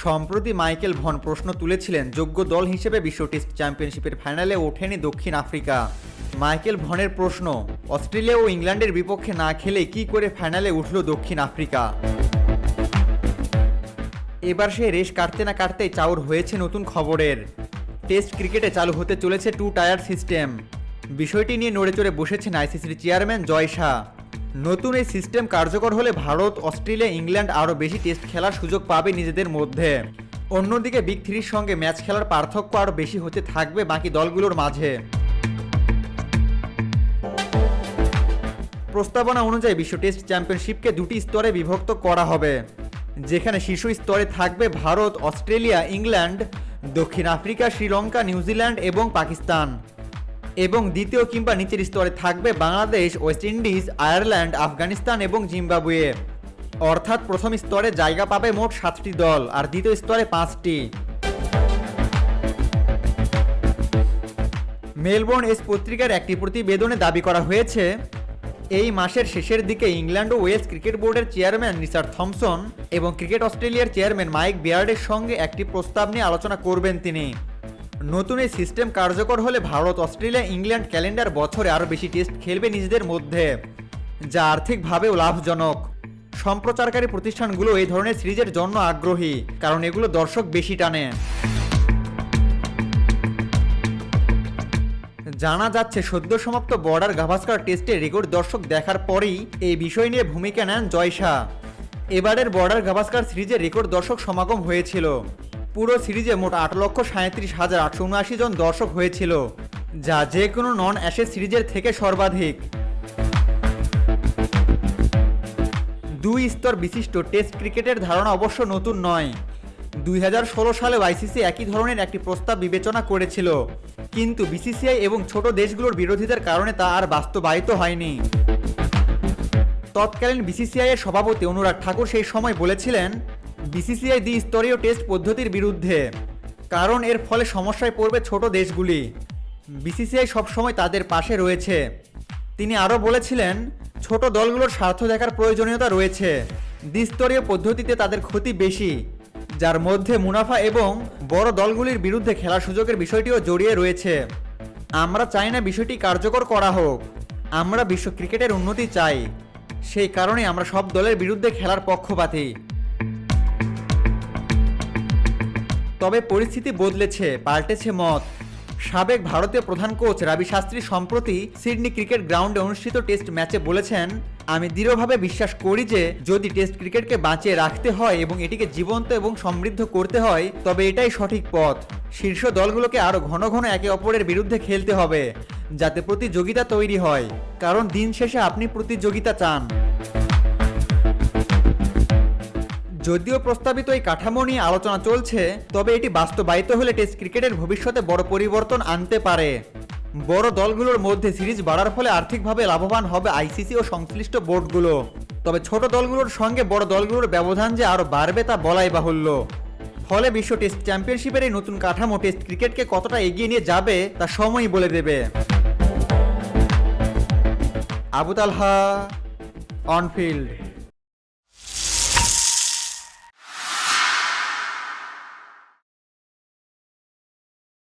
সম্প্রতি Michael Vaughan প্রশ্ন তুলেছিলেন, যোগ্য দল হিসেবে বিশ্ব টেস্ট চ্যাম্পিয়নশিপের ফাইনালে ওঠেনি দক্ষিণ আফ্রিকা। মাইকেল ভনের প্রশ্ন, অস্ট্রেলিয়া ও ইংল্যান্ডের বিপক্ষে না খেলে কি করে ফাইনালে উঠল দক্ষিণ আফ্রিকা। এবার সে রেশ কাটতে না কাটতেই চাউর হয়েছে নতুন খবরের। টেস্ট ক্রিকেটে চালু হতে চলেছে 2 টায়ার সিস্টেম। বিষয়টি নিয়ে নড়েচড়ে বসেছেন আইসিসির চেয়ারম্যান জয় শাহ। নতুন এই সিস্টেম কার্যকর হলে ভারত, অস্ট্রেলিয়া, ইংল্যান্ড আরও বেশি টেস্ট খেলার সুযোগ পাবে নিজেদের মধ্যে। অন্যদিকে বিগ থ্রির সঙ্গে ম্যাচ খেলার পার্থক্য আরও বেশি হতে থাকবে বাকি দলগুলোর মাঝে। প্রস্তাবনা অনুযায়ী বিশ্ব টেস্ট চ্যাম্পিয়নশিপকে 2টি স্তরে বিভক্ত করা হবে, যেখানে শীর্ষ স্তরে থাকবে ভারত, অস্ট্রেলিয়া, ইংল্যান্ড, দক্ষিণ আফ্রিকা, শ্রীলঙ্কা, নিউজিল্যান্ড এবং পাকিস্তান, এবং দ্বিতীয় কিংবা নিচের স্তরে থাকবে Bangladesh, West Indies, Ireland, Afghanistan এবং জিম্বাবুয়ে। অর্থাৎ প্রথম স্তরে জায়গা পাবে মোট 7টি দল আর দ্বিতীয় স্তরে 5টি। মেলবোর্ন এস পত্রিকার একটি প্রতিবেদনে দাবি করা হয়েছে, এই মাসের শেষের দিকে ইংল্যান্ড ও ওয়েলস ক্রিকেট বোর্ডের চেয়ারম্যান রিচার্ড থমসন এবং ক্রিকেট অস্ট্রেলিয়ার চেয়ারম্যান মাইক বেয়ার্ডের সঙ্গে একটি প্রস্তাব নিয়ে আলোচনা করবেন তিনি। নতুন এই সিস্টেম কার্যকর হলে ভারত, অস্ট্রেলিয়া, ইংল্যান্ড ক্যালেন্ডার বছরে আরও বেশি টেস্ট খেলবে নিজেদের মধ্যে, যা আর্থিকভাবেও লাভজনক। সম্প্রচারকারী প্রতিষ্ঠানগুলো এই ধরনের সিরিজের জন্য আগ্রহী, কারণ এগুলো দর্শক বেশি টানে। জানা যাচ্ছে, সদ্য সমাপ্ত বর্ডার গাভাস্কার টেস্টে রেকর্ড দর্শক দেখার পরেই এই বিষয় নিয়ে ভূমিকা নেন জয় শাহ। এবারের বর্ডার গাভাস্কার সিরিজে রেকর্ড দর্শক সমাগম হয়েছিল। পুরো সিরিজে মোট 8,37,879 জন দর্শক হয়েছিল, যা যে কোনো নন অ্যাশেজ সিরিজের থেকে সর্বাধিক। 2 স্তর বিশিষ্ট টেস্ট ক্রিকেটের ধারণা অবশ্য নতুন নয়। 2016 সালে আইসিসি একই ধরনের একটি প্রস্তাব বিবেচনা করেছিল, কিন্তু বিসিসিআই এবং ছোট দেশগুলোর বিরোধিতার কারণে তা আর বাস্তবায়িত হয়নি। তৎকালীন বিসিসিআই এর সভাপতি অনুরাগ ঠাকুর সেই সময় বলেছিলেন, বিসিসিআই দ্বিস্তরীয় টেস্ট পদ্ধতির বিরুদ্ধে, কারণ এর ফলে সমস্যায় পড়বে ছোট দেশগুলি। বিসিসিআই সবসময় তাদের পাশে রয়েছে। তিনি আরও বলেছিলেন, ছোট দলগুলোর স্বার্থ দেখার প্রয়োজনীয়তা রয়েছে। দ্বিস্তরীয় পদ্ধতিতে তাদের ক্ষতি বেশি, যার মধ্যে মুনাফা এবং বড় দলগুলির বিরুদ্ধে খেলার সুযোগের বিষয়টিও জড়িয়ে রয়েছে। আমরা চাই না বিষয়টি কার্যকর করা হোক। আমরা বিশ্ব ক্রিকেটের উন্নতি চাই। সেই কারণে আমরা সব দলের বিরুদ্ধে খেলার পক্ষপাতী। তবে পরিস্থিতি বদলেছে, পাল্টেছে মত। সাবেক ভারতীয় প্রধান কোচ রাবি শাস্ত্রী সম্প্রতি সিডনি ক্রিকেট গ্রাউন্ডে অনুষ্ঠিত টেস্ট ম্যাচে বলেছেন, আমি দৃঢ়ভাবে বিশ্বাস করি যে যদি টেস্ট ক্রিকেটকে বাঁচিয়ে রাখতে হয় এবং এটিকে জীবন্ত এবং সমৃদ্ধ করতে হয়, তবে এটাই সঠিক পথ। শীর্ষ দলগুলোকে আরও ঘন ঘন একে অপরের বিরুদ্ধে খেলতে হবে, যাতে প্রতিযোগিতা তৈরি হয়, কারণ দিন শেষে আপনি প্রতিযোগিতা চান। যদিও প্রস্তাবিত এই কাঠামো নিয়ে আলোচনা চলছে, তবে এটি বাস্তবায়িত হলে টেস্ট ক্রিকেটের ভবিষ্যতে বড় পরিবর্তন আনতে পারে। বড় দলগুলোর মধ্যে সিরিজ বাড়ার ফলে আর্থিকভাবে লাভবান হবে আইসিসি ও সংশ্লিষ্ট বোর্ডগুলো। তবে ছোট দলগুলোর সঙ্গে বড় দলগুলোর ব্যবধান যে আরও বাড়বে তা বলাই বাহুল্য। ফলে বিশ্ব টেস্ট চ্যাম্পিয়নশিপের এই নতুন কাঠামো টেস্ট ক্রিকেটকে কতটা এগিয়ে নিয়ে যাবে তা সময়ই বলে দেবে। আবু তালহা, অনফিল্ড।